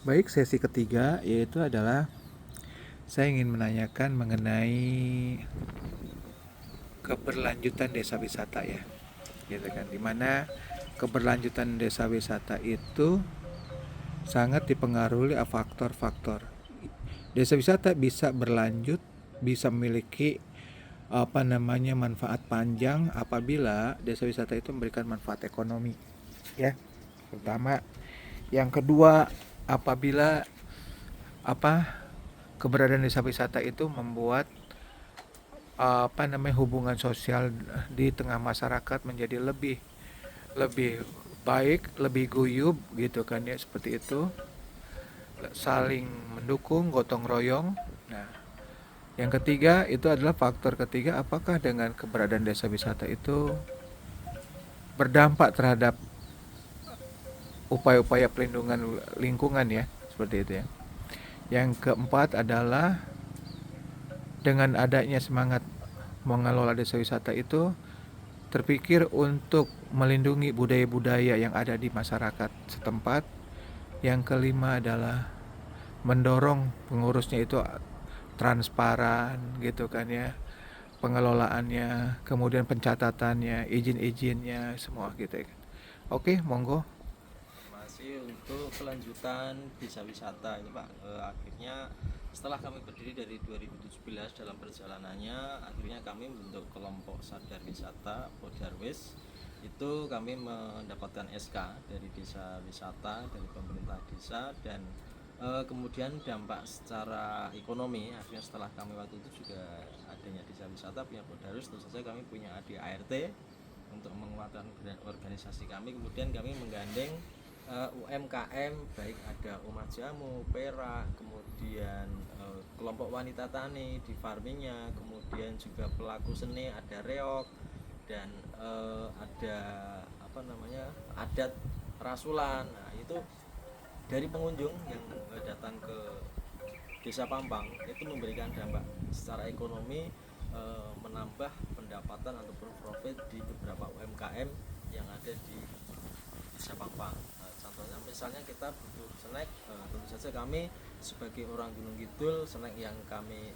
Baik, sesi ketiga yaitu adalah saya ingin menanyakan mengenai keberlanjutan desa wisata ya, gitu kan. Dimana keberlanjutan desa wisata itu sangat dipengaruhi oleh faktor-faktor. Desa wisata bisa berlanjut, bisa memiliki manfaat panjang apabila desa wisata itu memberikan manfaat ekonomi, ya. Pertama, yang kedua, apabila keberadaan desa wisata itu membuat hubungan sosial di tengah masyarakat menjadi lebih lebih baik, lebih guyup gitu kan ya, seperti itu, saling mendukung, gotong royong. Nah, yang ketiga itu adalah faktor ketiga, apakah dengan keberadaan desa wisata itu berdampak terhadap upaya-upaya pelindungan lingkungan ya, seperti itu ya. Yang keempat adalah dengan adanya semangat mengelola desa wisata itu terpikir untuk melindungi budaya-budaya yang ada di masyarakat setempat. Yang kelima adalah mendorong pengurusnya itu transparan gitu kan ya, pengelolaannya, kemudian pencatatannya, izin-izinnya, semua gitu ya. Oke, monggo. Masih untuk kelanjutan desa wisata ini Pak, akhirnya setelah kami berdiri dari 2017 dalam perjalanannya, akhirnya kami membentuk kelompok sadar wisata Podarwis. Itu kami mendapatkan SK dari desa wisata, dari pemerintah desa, dan kemudian dampak secara ekonomi akhirnya setelah kami waktu itu juga adanya desa wisata punya Podarwis, tentu saja kami punya ADART untuk menguatkan organisasi kami. Kemudian kami menggandeng UMKM, baik ada Umat Jamu, Perak, kemudian kelompok wanita tani di farmingnya, kemudian juga pelaku seni ada reok, dan ada adat rasulan. Nah, itu dari pengunjung yang datang ke Desa Pampang itu memberikan dampak secara ekonomi, menambah pendapatan ataupun profit di beberapa UMKM yang ada di Desa Pampang. Contohnya misalnya kita butuh snack, tentu saja kami sebagai orang Gunung Kidul, snack yang kami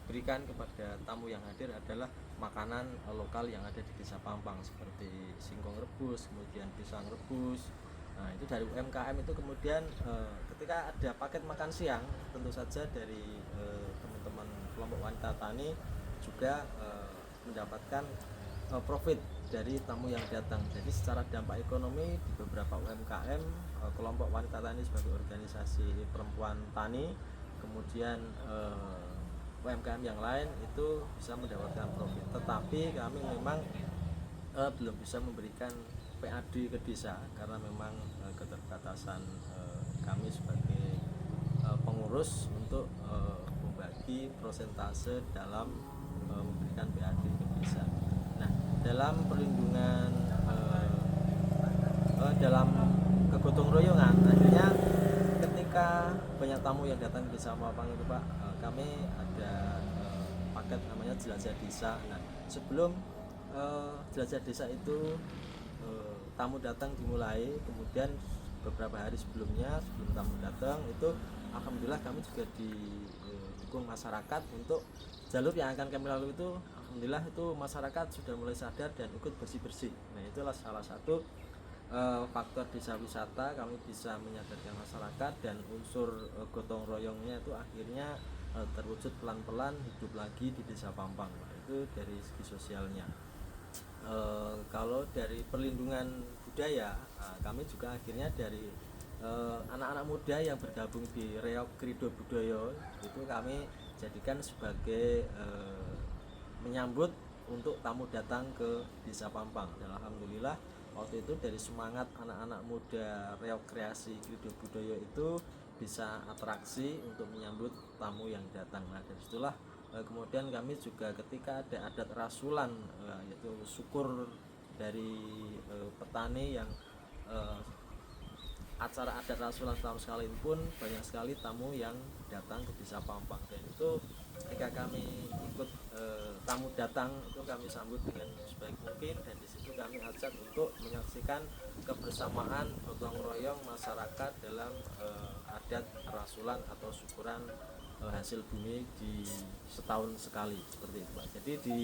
berikan kepada tamu yang hadir adalah makanan lokal yang ada di Desa Pampang seperti singkong rebus, kemudian pisang rebus. Nah, itu dari UMKM itu. Kemudian ketika ada paket makan siang, tentu saja dari teman-teman kelompok wanita tani juga mendapatkan profit dari tamu yang datang. Jadi secara dampak ekonomi di beberapa UMKM, kelompok wanita tani sebagai organisasi perempuan tani, kemudian UMKM yang lain itu bisa mendapatkan profit. Tetapi kami memang belum bisa memberikan PAD ke desa karena memang keterbatasan kami sebagai pengurus untuk membagi prosentase dalam memberikan PAD ke desa. Nah, dalam perlindungan dalam kegotong royongan, akhirnya ketika banyak tamu yang datang di desa Mapang itu Pak, kami ada paket namanya jelajah desa. Nah, sebelum jelajah desa itu tamu datang dimulai, kemudian beberapa hari sebelumnya, sebelum tamu datang itu alhamdulillah kami juga didukung masyarakat untuk jalur yang akan kami lalui itu. Alhamdulillah itu masyarakat sudah mulai sadar dan ikut bersih-bersih. Nah, itulah salah satu faktor desa wisata, kami bisa menyadarkan masyarakat dan unsur gotong royongnya itu akhirnya terwujud pelan-pelan hidup lagi di Desa Pampang. Itu dari segi sosialnya. Kalau dari perlindungan budaya, kami juga akhirnya dari anak-anak muda yang bergabung di Reok Krido Budoyo itu kami jadikan sebagai menyambut untuk tamu datang ke Desa Pampang. Dan alhamdulillah waktu itu dari semangat anak-anak muda Reok Kreasi Krido Budoyo itu bisa atraksi untuk menyambut tamu yang datang. Nah, dari situlah kemudian kami juga ketika ada adat rasulan, yaitu syukur dari petani yang acara adat rasulan setahun sekali pun banyak sekali tamu yang datang ke Desa Pampang. Dan itu ketika kami ikut tamu datang itu kami sambut dengan sebaik mungkin, dan di situ kami ajak untuk menyaksikan kebersamaan gotong royong masyarakat dalam adat rasulan atau syukuran hasil bumi di setahun sekali seperti itu Pak. Jadi di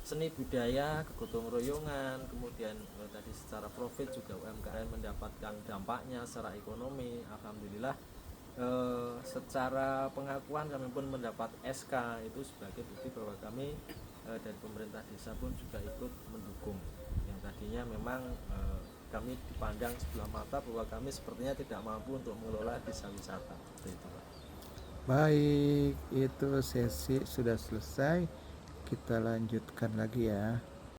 seni budaya, kegotong royongan, kemudian tadi secara profit juga UMKM mendapatkan dampaknya secara ekonomi. Alhamdulillah secara pengakuan kami pun mendapat SK itu sebagai bukti bahwa kami dan pemerintah desa pun juga ikut mendukung. Yang tadinya memang kami dipandang sebelah mata bahwa kami sepertinya tidak mampu untuk mengelola desa wisata seperti itu Pak. Baik, itu sesi sudah selesai. Kita lanjutkan lagi ya.